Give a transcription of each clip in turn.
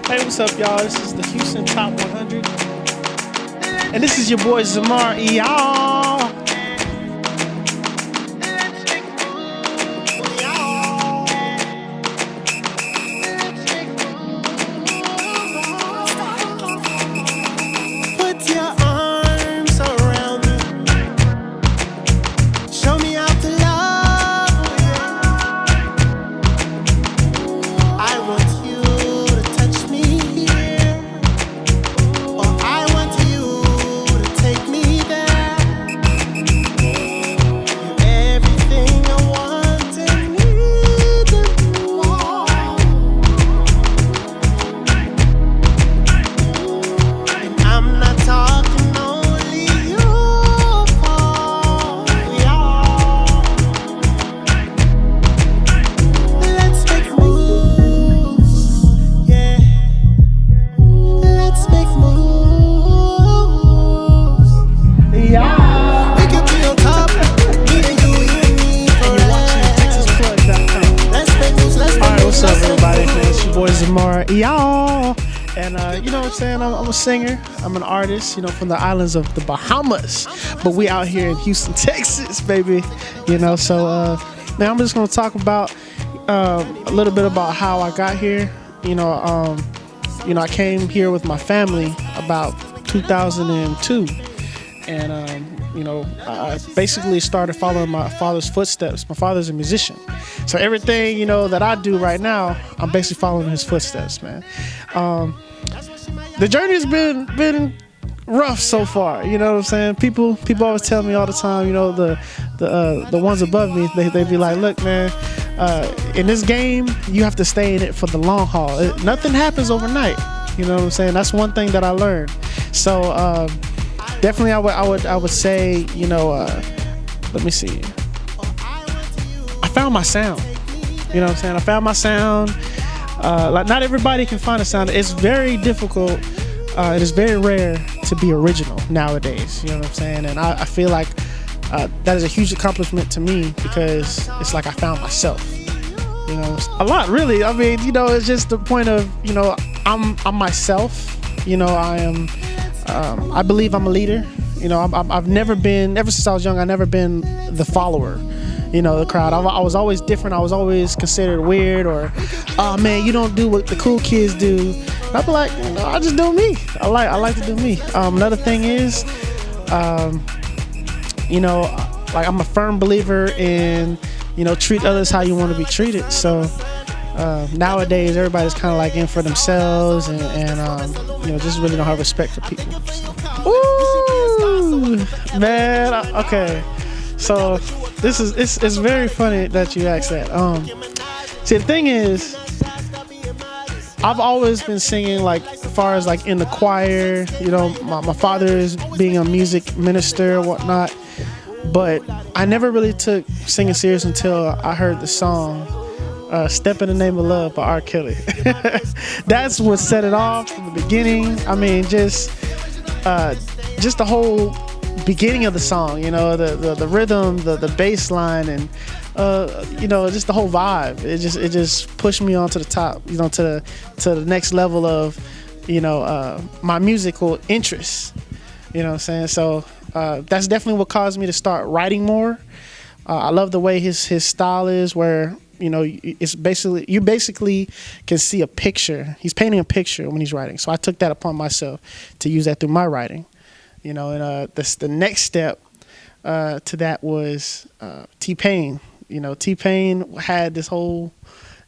Hey, what's up, y'all? This is the Houston Top 100. And this is your boy Zamar, y'all. Put your arms around me. Show me how to love you. I want you to touch me here, or I want you to take me there. You're everything I want and need and more. And I'm not talking only you for y'all. Let's make moves, yeah. Let's make moves, yeah. We could be on top, me and you and me forever. Let's make moves, let's make moves. All right, what's up, everybody? It's your boy Zamar, y'all. And you know what I'm saying? I'm a singer. I'm an artist, you know, from the islands of the Bahamas. But we out here in Houston, Texas, baby. You know, so now I'm just gonna talk about a little bit about how I got here. You know, I came here with my family about 2002, and you know, I basically started following my father's footsteps. My father's a musician, so everything, you know, that I do right now, I'm basically following his footsteps, man. The journey has been rough so far, you know what I'm saying? People always tell me all the time, you know, the ones above me, they be like, look, man, in this game, you have to stay in it for the long haul. Nothing happens overnight, you know what I'm saying? That's one thing that I learned. So definitely, I would say, you know, let me see. I found my sound. You know what I'm saying? I found my sound. Like, not everybody can find a sound. It's very difficult. It is very rare to be original nowadays. You know what I'm saying? And I feel like that is a huge accomplishment to me, because it's like I found myself. You know, a lot, really. I mean, you know, it's just the point of, you know, I'm myself. You know, I am. I believe I'm a leader. You know, I've never been, ever since I was young, I've never been the follower, you know, the crowd. I was always different. I was always considered weird, or, oh man, you don't do what the cool kids do. And I'd be like, you know, I just do me. I like to do me. Another thing is, you know, like, I'm a firm believer in, you know, treat others how you want to be treated. So nowadays, everybody's kind of like in for themselves, and you know, just really don't have respect for people. So. Ooh, man. Okay, so it's very funny that you asked that. See, the thing is, I've always been singing, like, as far as like in the choir. You know, my father is being a music minister or whatnot, but I never really took singing serious until I heard the song "Step in the Name of Love" by R. Kelly. That's what set it off from the beginning. I mean, just the whole beginning of the song, you know, the rhythm, the bass line, and you know, just the whole vibe. It just pushed me on to the top, you know, to the next level of, you know, my musical interests. You know what I'm saying? So that's definitely what caused me to start writing more. I love the way his style is, where, you know, it's basically, you basically can see a picture. He's painting a picture when he's writing. So I took that upon myself to use that through my writing. You know, and the next step to that was T-Pain. You know, T-Pain had this whole,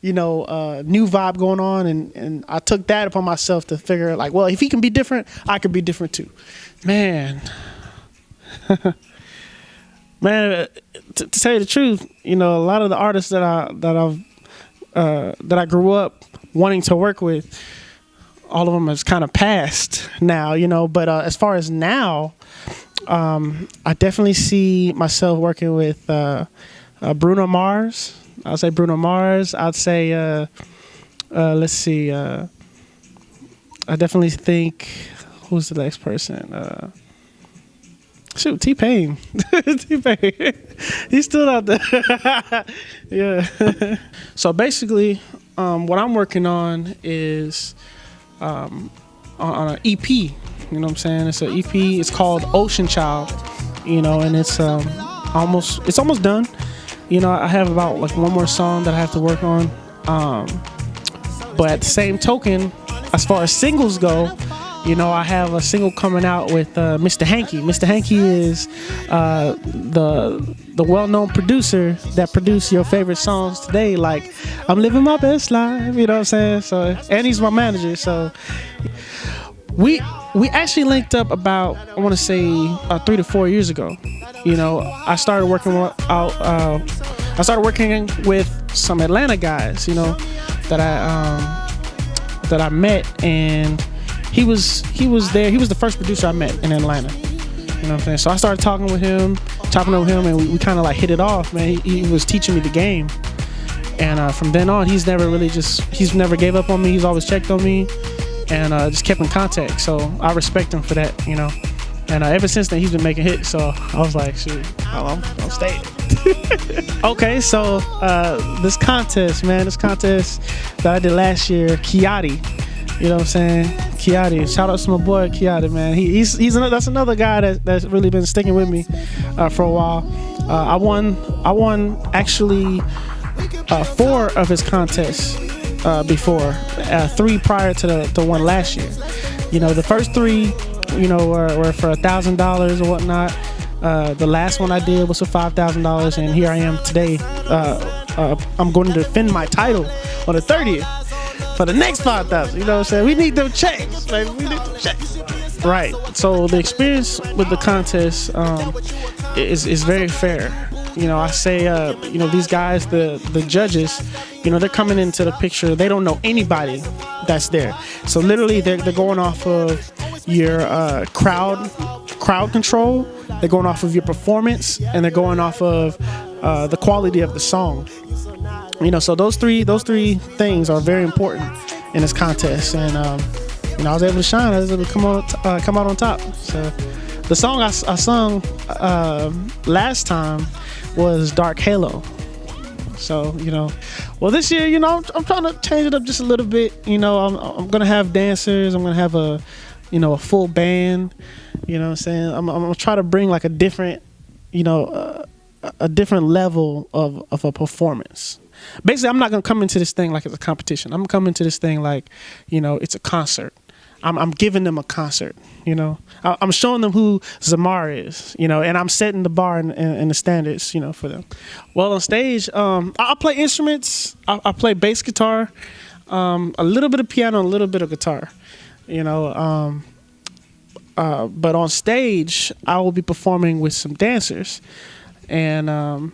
you know, new vibe going on, and I took that upon myself to figure, like, well, if he can be different, I could be different too. Man. Man, to tell you the truth, you know, a lot of the artists that I grew up wanting to work with, all of them has kind of passed now, you know. But as far as now, I definitely see myself working with Bruno Mars. I'd say Bruno Mars. I'd say, let's see, I definitely think, who's the next person? Shoot, T-Pain. T-Pain. He's still out there. Yeah. So basically, what I'm working on is on an EP. You know what I'm saying? It's an EP. It's called Ocean Child. You know, and it's almost done. You know, I have about like one more song that I have to work on. But at the same token, as far as singles go, you know, I have a single coming out with Mr. Hanky. Mr. Hanky is the well-known producer that produced your favorite songs today, like I'm Living My Best Life, you know what I'm saying? So, and he's my manager, so we actually linked up about, I want to say 3 to 4 years ago. You know, I started working with some Atlanta guys, you know, that I met, and he was there. He was the first producer I met in Atlanta. You know what I'm saying? So I started talking with him, and we kind of like hit it off, man. He was teaching me the game, and from then on, he's never gave up on me. He's always checked on me, and just kept in contact. So I respect him for that, you know. And ever since then, he's been making hits. So I was like, shoot, I'm staying. Okay, so this contest that I did last year, Kiati. You know what I'm saying? Kiati. Shout out to my boy Kiati, man. That's another guy that's really been sticking with me for a while. I won actually 4 of his contests before, 3 prior to the one last year. You know, the first 3, you know, were for $1,000 or whatnot. The last one I did was for $5,000, and here I am today. I'm going to defend my title on the 30th for the next $5,000. You know what I'm saying? We need them checks, baby. We need them checks. Right. So the experience with the contest is very fair. You know, I say, you know, these guys, the judges, you know, they're coming into the picture. They don't know anybody that's there. So literally, they're going off of your crowd control. They're going off of your performance, and they're going off of the quality of the song. You know, so those three things are very important in this contest. And you know, I was able to shine. I was able to come out on top. So the song I sung last time was Dark Halo. So, you know, well, this year, you know, I'm trying to change it up just a little bit. You know, I'm gonna have dancers. I'm gonna have a full band. You know what I'm saying? I'm gonna try to bring like a different, you know, a different level of a performance. Basically, I'm not gonna come into this thing like it's a competition. I'm coming to this thing like, you know, it's a concert. I'm giving them a concert. You know, I'm showing them who Zamar is. You know, and I'm setting the bar and the standards, you know, for them. Well, on stage, I play instruments. I play bass guitar, a little bit of piano, a little bit of guitar. You know, but on stage, I will be performing with some dancers, and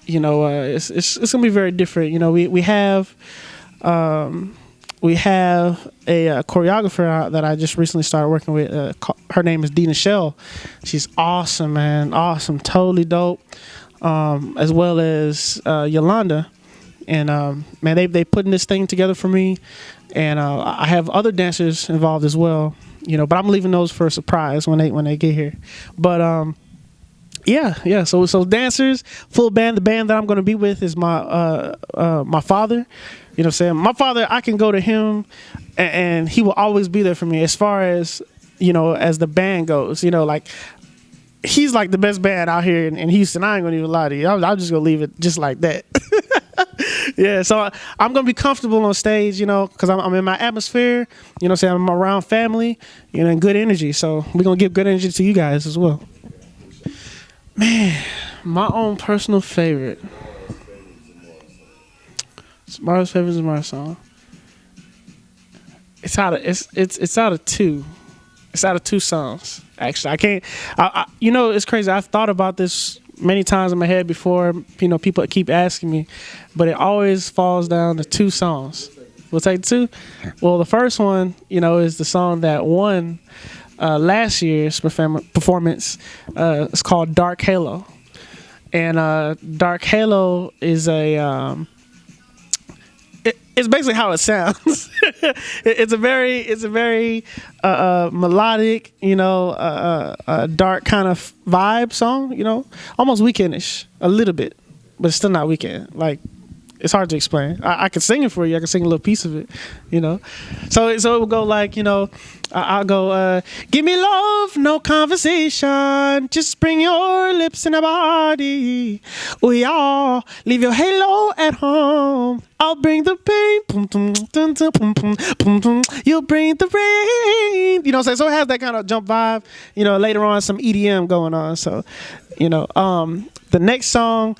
you know, it's gonna be very different. You know, we have a choreographer that I just recently started working with. Her name is Dina Shell. She's awesome, man. Awesome, totally dope. As well as Yolanda, and man, they putting this thing together for me. And I have other dancers involved as well, you know, but I'm leaving those for a surprise when they get here. But yeah. So dancers, full band. The band that I'm going to be with is my father. You know what I'm saying? My father, I can go to him, and he will always be there for me as far as, you know, as the band goes. You know, like, he's like the best band out here in Houston. I ain't gonna even lie to you. I'm just gonna leave it just like that. Yeah, so I'm gonna be comfortable on stage, you know, because I'm in my atmosphere. You know what I'm saying? I'm around family, you know, and good energy. So we're gonna give good energy to you guys as well. Man, my own personal favorite. Zamar's favorite Zamar song. It's out of 2. It's out of 2 songs. Actually, I can't. You know, it's crazy. I've thought about this many times in my head before. You know, people keep asking me, but it always falls down to 2 songs. We'll take 2. Well, the first one, you know, is the song that won last year's performance. It's called Dark Halo, and Dark Halo is it's basically how it sounds. It's a very melodic, you know, dark kind of vibe song, you know, almost Weekendish a little bit, but it's still not Weekend. Like, it's hard to explain. I can sing it for you. I can sing a little piece of it, you know. So it will go like, you know, I'll go, give me love, no conversation. Just bring your lips in a body. Oh yeah, leave your halo at home. I'll bring the pain. Boom, boom, boom, boom, boom, boom, boom. You'll bring the rain. You know what I'm saying? So it has that kind of jump vibe. You know, later on some EDM going on. So, you know, the next song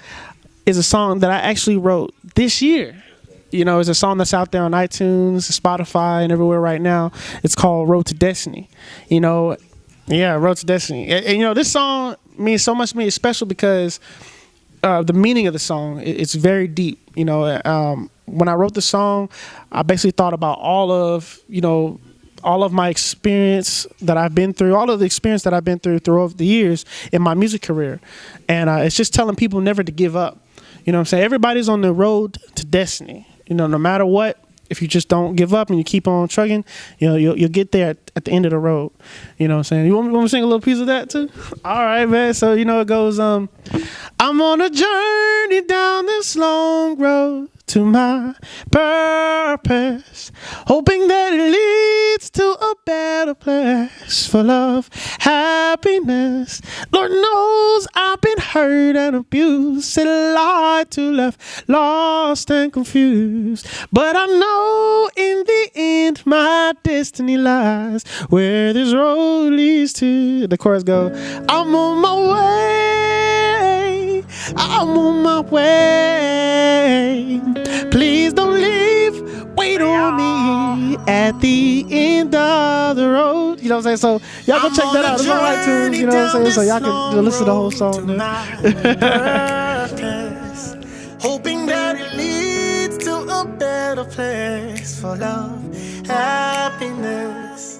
is a song that I actually wrote this year. You know, it's a song that's out there on iTunes, Spotify, and everywhere right now. It's called Road to Destiny. You know, yeah, Road to Destiny. And you know, this song means so much to me. It's special because the meaning of the song, it's very deep. You know, when I wrote the song, I basically thought about all of my experience that I've been through, all of the experience that I've been throughout the years in my music career. And it's just telling people never to give up. You know what I'm saying? Everybody's on the road to destiny. You know, no matter what, if you just don't give up and you keep on trucking, you know, you'll get there at the end of the road. You know what I'm saying? You want me to sing a little piece of that too? All right, man. So, you know, it goes, I'm on a journey down this long road to my purpose, hoping that it leads to a better place for love, happiness. Lord knows I've been hurt and abused, and lied to, left lost and confused. But I know in the end my destiny lies where this road leads to. The chorus go, I'm on my way, I'm on my way. Please don't leave, wait on me at the end of the road. You know what I'm saying? So y'all go check that out. It's on iTunes, you know what I'm saying? So y'all can listen to the whole song purpose, hoping that it leads to a better place for love, happiness.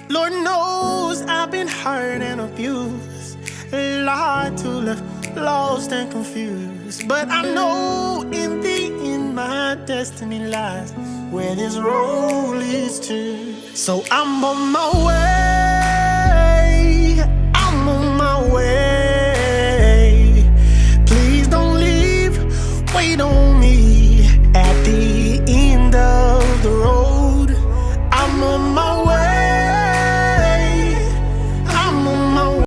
Lord knows I've been hurt and abused, lied to, left lost and confused. But I know in the end my destiny lies where this road leads to. So I'm on my way, I'm on my way. Please don't leave, wait on me at the